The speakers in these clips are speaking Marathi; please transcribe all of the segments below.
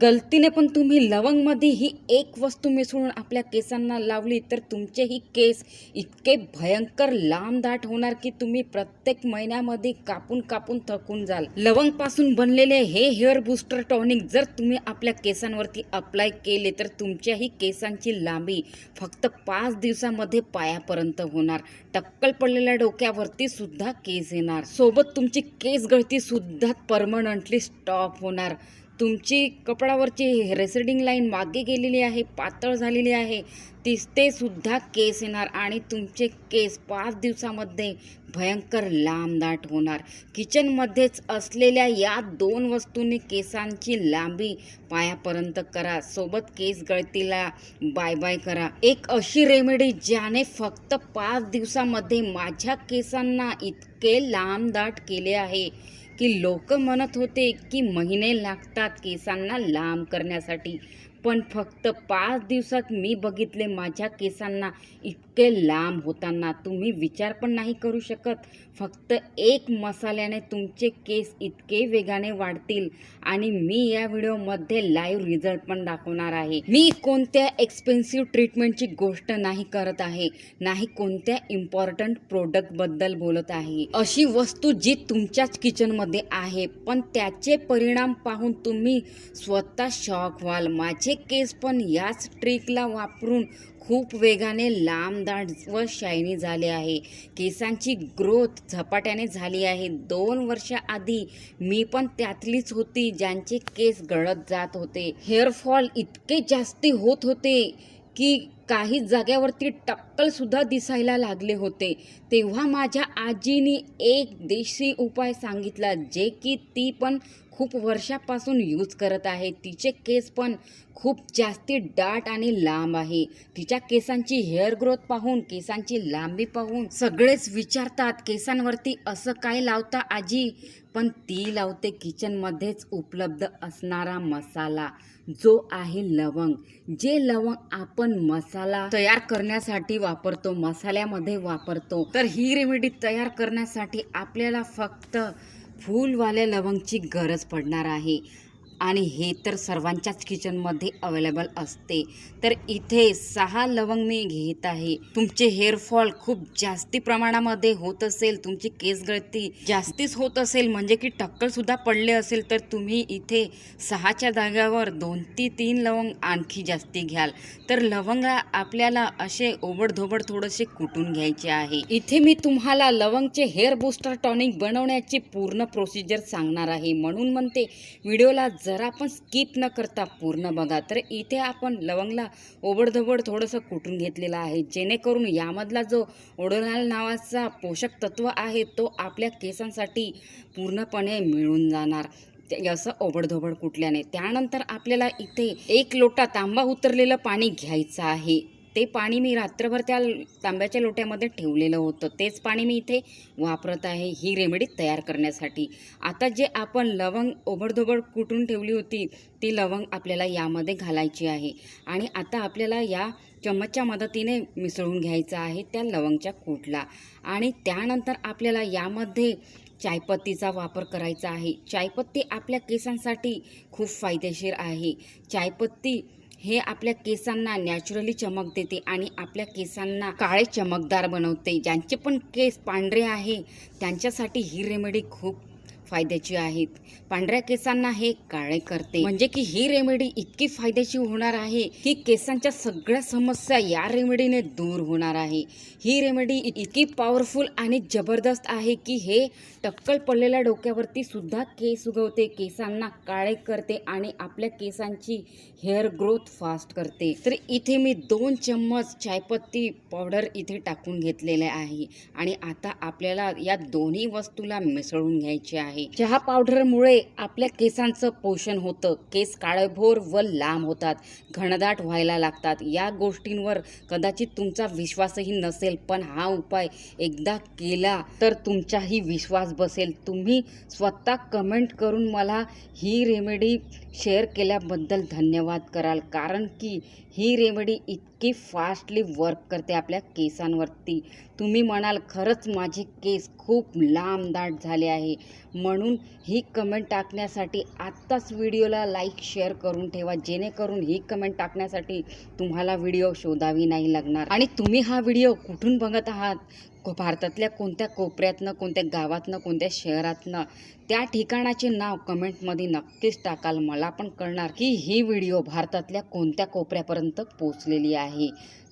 गलतीने पण तुम्ही लवंगमध्ये ही एक वस्तू मिसळून आपल्या केसांना लावली तर तुमचेही केस इतके भयंकर लांबदाट होणार की तुम्ही प्रत्येक महिन्यामध्ये कापून कापून थकून जाल। लवंगपासून बनलेले हे हेअर बूस्टर टॉनिक जर तुम्ही आपल्या केसांवरती अप्लाय केले तर तुमच्याही केसांची लांबी फक्त 5 दिवसामध्ये पायापर्यंत होणार। टक्कल पडलेल्या डोक्यावरती सुद्धा केस येणार, सोबत तुमची केस गळती सुद्धा परमनंटली स्टॉप होणार। तुमची कपडावरची रेसिडिंग लाईन मागे गेलेली आहे, पातळ झालेली आहे, ते सुद्धा केस येणार आणि तुमचे केस 5 दिवसामध्ये भयंकर लांबदाट होणार। किचनमध्येच असलेल्या या 2 वस्तूंनी केसांची लांबी पायापर्यंत करा, सोबत केस गळतीला बाय बाय करा। एक अशी रेमेडी ज्याने फक्त 5 दिवसामध्ये माझ्या केसांना इतके लांबदाट केले आहे की लोक म्हणत होते की महिने लागतात केसांना लांब करण्यासाठी, पण फक्त 5 दिवसात मी बघितले माझ्या केसांना इतके लांब होताना तुम्ही विचार पण नाही करू शकत। फक्त एक मसाल्याने तुमचे केस इतके वेगाने वाढतील आणि मी या व्हिडिओमध्ये लाईव्ह रिझल्ट पण दाखवणार आहे। मी कोणत्या एक्सपेन्सिव्ह ट्रीटमेंटची गोष्ट नाही करत आहे, नाही कोणत्या इम्पॉर्टंट प्रोडक्टबद्दल बोलत आहे। अशी वस्तू जी तुमच्याच किचनमध्ये आहे, पण त्याचे परिणाम पाहून तुम्ही स्वतः शॉक व्हाल। माझे केस पण याच ट्रिकला वापरून खूप वेगाने लांबदाट व शायनी झाले आहे। केसांची ग्रोथ झपाट्याने झाली आहे। 2 वर्षाआधी मी पण त्यातलीच होती ज्यांचे केस गळत जात होते। हेअरफॉल इतके जास्ती होत होते की काही जाग्यावरती टक्कल सुद्धा दिसायला लागले होते। तेव्हा माझ्या आजीने एक देशी उपाय सांगितला, जे की ती पण खूप वर्षापासून यूज करत आहे। तिचे केस पण खूप जास्ती दाट आणि लांब आहे। तिच्या केसांची हेअर ग्रोथ पाहून, केसांची लांबी पाहून सगळेच विचारतात केसांवरती असं काय लावता आजी, पण ती लावते किचनमध्येच उपलब्ध असणारा मसाला, जो आहे लवंग। जे लवंग आपण मसाला तयार करण्यासाठी वापरतो, मसाल्यामध्ये वापरतो, तर ही रेमेडी तयार करण्यासाठी आपल्याला फक्त फूलवाल्या लवंगची गरज पडणार आहे आणि हे तर सर्वांच्याच किचनमध्ये अवेलेबल असते। तर इथे 6 लवंग मी घेत आहे। तुमचे हेअरफॉल खूप जास्ती प्रमाणामध्ये होत असेल, तुमची केस गळती जास्तीच होत असेल, म्हणजे की टक्कल सुद्धा पडले असेल, तर तुम्ही इथे 6च्या जाग्यावर 2 ते 3 लवंग आणखी जास्ती घ्याल। तर लवंग आपल्याला असे ओबडधोबड थोडेसे कुटून घ्यायचे आहे। इथे मी तुम्हाला लवंगचे हेअर बूस्टर टॉनिक बनवण्याची पूर्ण प्रोसिजर सांगणार आहे, म्हणून म्हणते व्हिडिओला जरा पण स्किप न करता पूर्ण बघा। तर इथे आपण लवंगला ओबडधोबड थोडंसं कुटून घेतलेलं आहे, जेणेकरून यामधला जो ओडोनाल नावाचा पोषक तत्व आहे तो आपल्या केसांसाठी पूर्णपणे मिळून जाणार, असं ओबडधोबड कुटल्याने। त्यानंतर आपल्याला इथे 1 लोटा तांबा उतरलेलं पाणी घ्यायचं आहे। ते पाणी मी रात्रभर त्या तांब्याच्या लोट्यामध्ये ठेवलेलं होतं, तेच पाणी मी इथे वापरत आहे ही रेमेडी तयार करण्यासाठी। आता जे आपण लवंग ओबडधोबड कुटून ठेवली होती ती लवंग आपल्याला यामध्ये घालायची आहे आणि आता आपल्याला या चम्मचच्या मदतीने मिसळून घ्यायचं आहे त्या लवंगच्या कूटला। आणि त्यानंतर आपल्याला यामध्ये चायपत्तीचा वापर करायचा आहे। चायपत्ती आपल्या केसांसाठी खूप फायदेशीर आहे। चायपत्ती हे आपल्या केसांना नॅचरली चमक देते आणि आपल्या केसांना काळे चमकदार बनवते। ज्यांचे पण केस पांढरे आहे त्यांच्यासाठी ही रेमेडी खूप फायद्याची आहेत। पांढऱ्या केसांना हे काळे करते, म्हणजे की ही रेमेडी इतकी फायद्याची होणार आहे की केसांच्या सगळ्या समस्या या रेमेडीने दूर होणार आहे। ही रेमेडी इतकी पॉवरफुल आणि जबरदस्त आहे की हे टक्कल पडलेल्या डोक्यावरती सुद्धा केस उगवते, केसांना काळे करते आणि आपल्या केसांची हेअर ग्रोथ फास्ट करते। तर इथे मी 2 चम्मच चायपत्ती पावडर इथे टाकून घेतलेले आहे आणि आता आपल्याला या दोन्ही वस्तूला मिसळून घ्यायचे आहे। चहा पावडरमुळे आपल्या केसांचं पोषण होतं, केस काळेभोर व लांब होतात, घनदाट व्हायला लागतात। या गोष्टींवर कदाचित तुमचा विश्वासही नसेल, पण हा उपाय एकदा केला तर तुमचाही विश्वास बसेल। तुम्ही स्वतः कमेंट करून मला ही रेमेडी शेअर केल्याबद्दल धन्यवाद कराल, कारण की ही रेमेडी इतकी फास्टली वर्क करते आपल्या केसांवरती. तुम्ही म्हणाल खरंच माझे केस खूप लांब दाट झाले आहे, म्हणून ही कमेंट टाकण्यासाठी आत्ताच व्हिडिओला लाईक शेअर करून ठेवा, जेणेकरून ही कमेंट टाकण्यासाठी तुम्हाला व्हिडिओ शोधावी नाही लागणार. आणि तुम्ही हा व्हिडिओ कुठून बघत आहात, भारतातल्या कोणत्या कोपऱ्यातनं, कोणत्या गावातनं, कोणत्या शहरातनं, त्या ठिकाणाचे नाव कमेंटमध्ये नक्कीच टाकाल. मला पण कळणार की ही व्हिडिओ भारतातल्या कोणत्या कोपऱ्यापर्यंत पोचलेली आहे.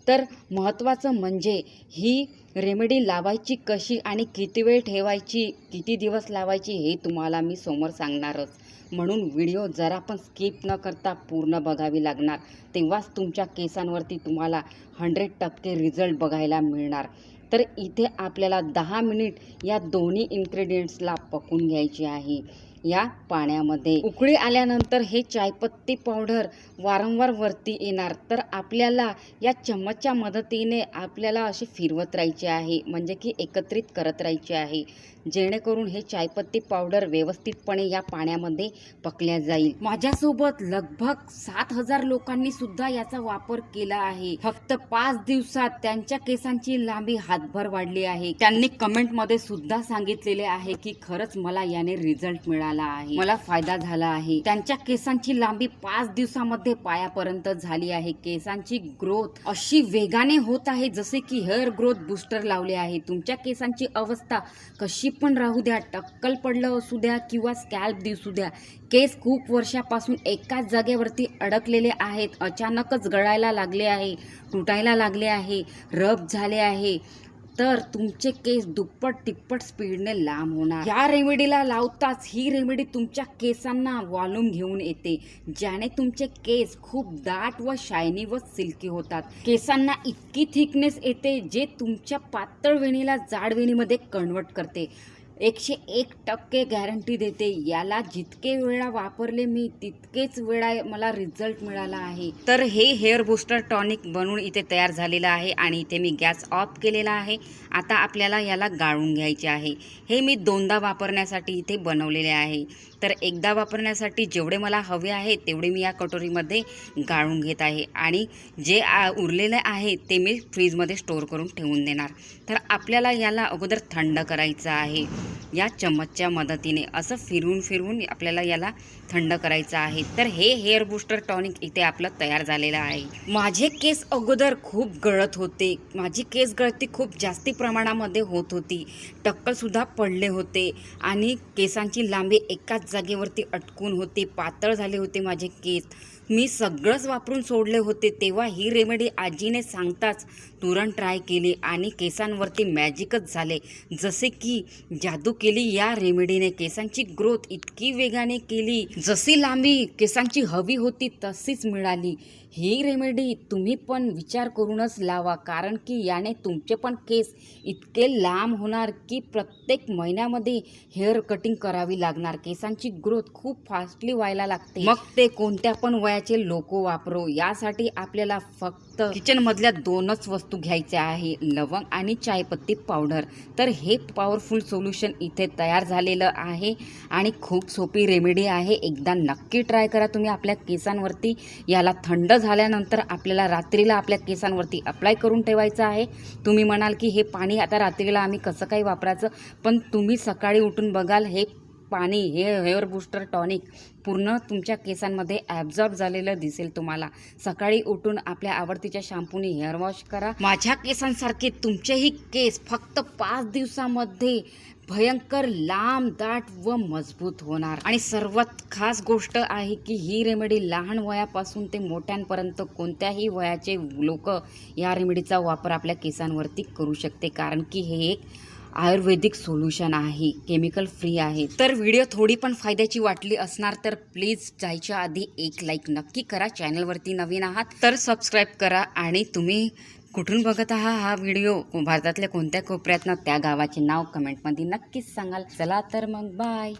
तर महत्त्वाचं म्हणजे ही रेमेडी लावायची कशी आणि किती वेळ ठेवायची, किती दिवस लावायची हे तुम्हाला मी समोर सांगणारच. म्हणून व्हिडिओ जरा पण स्किप न करता पूर्ण बघावी लागणार, तेव्हाच तुमच्या केसांवरती तुम्हाला 100% रिझल्ट बघायला मिळणार. तर इथे आपल्याला 10 मिनिट या दोन्ही इन्ग्रेडियंट्सला पकवून घ्यायचे आहे. या पाण्यामध्ये उकळी आल्यानंतर हे चायपत्ती पावडर वारंवार वरती येणार. तर आपल्याला या चम्मचच्या मदतीने आपल्याला अशी फिरवत राहायचे आहे, म्हणजे की एकत्रित करत राहायचे आहे, जेणेकरून हे चायपत्ती पावडर व्यवस्थितपणे या पाण्यामध्ये पकल्या जाईल. माझ्यासोबत लगभग 7,000 लोकांनी सुद्धा याचा वापर केला आहे. फक्त 5 दिवसात त्यांच्या केसांची लांबी हातभर वाढली आहे. त्यांनी कमेंटमध्ये सुद्धा सांगितलेले आहे की खरंच मला याने रिझल्ट मिळाला आहे, मला फायदा झाला आहे. त्यांच्या केसांची लांबी 5 दिवसामध्ये पायापर्यंत झाली आहे. केसांची ग्रोथ अशी वेगाने होत आहे जसे की हेअर ग्रोथ बूस्टर लावले आहे. तुमच्या केसांची अवस्था कशी पण राहू द्या, टक्कल पडलं असू द्या किंवा स्कॅल्प दिसू द्या, केस खूप वर्षापासून एकाच जागेवरती अडकलेले आहेत, अचानकच गळायला लागले आहे, तुटायला लागले आहे, रफ झाले आहे, तर तुमचे केस दुप्पट तिप्पट स्पीडने लांब होणार. या रेमेडीला लावताच ही रेमेडी तुमच्या केसांना वॉल्यूम घेऊन येते, ज्याने तुमचे केस खूप दाट व शायनी व सिल्की होतात. केसांना इतकी थिकनेस येते जे तुमच्या पातळ वेणीला जाड वेणीमध्ये कन्वर्ट करते. 101% गॅरंटी देते. याला जितके वेळा वापरले मी तितकेच वेळा मला रिझल्ट मिळाला आहे. तर हे हेअर बूस्टर टॉनिक बनवून इथे तयार झालेलं आहे आणि इथे मी गॅस ऑफ केलेला आहे. आता आपल्याला याला गाळून घ्यायचे आहे. हे मी 2दा वापरण्यासाठी इथे बनवलेले आहे. तर एकदा वापरण्यासाठी जेवढे मला हवे आहे तेवढे मी या कटोरीमध्ये गाळून घेत आहे आणि जे उरलेले आहे ते मी फ्रीजमध्ये स्टोअर करून ठेवून देणार. तर आपल्याला याला अगोदर थंड करायचं आहे. या चम्मचच्या मदतीने असं फिरवून फिरवून आपल्याला याला थंड करायचं आहे. तर हे हेअर बूस्टर टॉनिक इथे आपलं तयार झालेलं आहे. माझे केस अगोदर खूप गळत होते, माझी केस गळती खूप जास्ती प्रमाणामध्ये होत होती, टक्कलसुद्धा पडले होते आणि केसांची लांबी एकाच जागेवरती अटकून होते, पातळ झाले होते माझे केस. मी सगळंच वापरून सोडले होते. तेव्हा ही रेमेडी आजीने सांगताच तुरंत ट्राय केली आणि केसांवरती मॅजिकच झाले, जसे की जादू केली या रेमेडीने. केसांची ग्रोथ इतकी वेगाने केली, जशी लांबी केसांची हवी होती तशीच मिळाली. ही रेमेडी तुम्ही पण विचार करूनच लावा, कारण की याने तुमचे पण केस इतके लांब होणार की प्रत्येक महिन्यामध्ये हेअर कटिंग करावी लागणार. केसांची ग्रोथ खूप फास्टली व्हायला लागते, मग ते कोणत्या पण वयाचे लोक वापरो. यासाठी आपल्याला फक्त किचनमधल्या 2च वस्तू घ्यायच्या आहे, लवंग आणि चायपत्ती पावडर. तर हे पॉवरफुल सोल्युशन इथे तयार झालेलं आहे आणि खूप सोपी रेमेडी आहे. एकदा नक्की ट्राय करा तुम्ही आपल्या केसांवरती. याला थंड झाल्यानंतर आपल्याला रात्रीला आपल्या केसांवरती अप्लाय करून ठेवायचं आहे. तुम्ही म्हणाल की हे पाणी आता रात्रीला आम्ही कसं काही वापरायचं, पण तुम्ही सकाळी उठून बघाल हे पाणी, हे हेअर बूस्टर टॉनिक पूर्ण तुमच्या केसांमध्ये ॲब्झॉर्ब झालेलं दिसेल तुम्हाला. सकाळी उठून आपल्या आवडतीच्या शॅम्पूने हेअर वॉश करा. माझ्या केसांसारखे तुमचेही केस फक्त 5 दिवसामध्ये भयंकर लांब, दाट व मजबूत होणार. आणि सर्वात खास गोष्ट आहे की ही रेमेडी लहान वयापासून ते मोठ्यांपर्यंत कोणत्याही वयाचे लोक या रेमेडीचा वापर आपल्या केसांवरती करू शकते, कारण की हे एक आयुर्वेदिक सोल्युशन आहे, केमिकल फ्री आहे. तर व्हिडिओ थोडी पण फायद्याची वाटली असणार तर प्लीज जायच्या आधी एक लाईक नक्की करा. चॅनलवरती नवीन आहात तर सबस्क्राईब करा. आणि तुम्ही कुठून बघत आहात हा व्हिडिओ, भारतातल्या कोणत्या कोपऱ्यातनं, त्या गावाचे नाव कमेंटमध्ये नक्कीच सांगाल. चला तर मग बाय.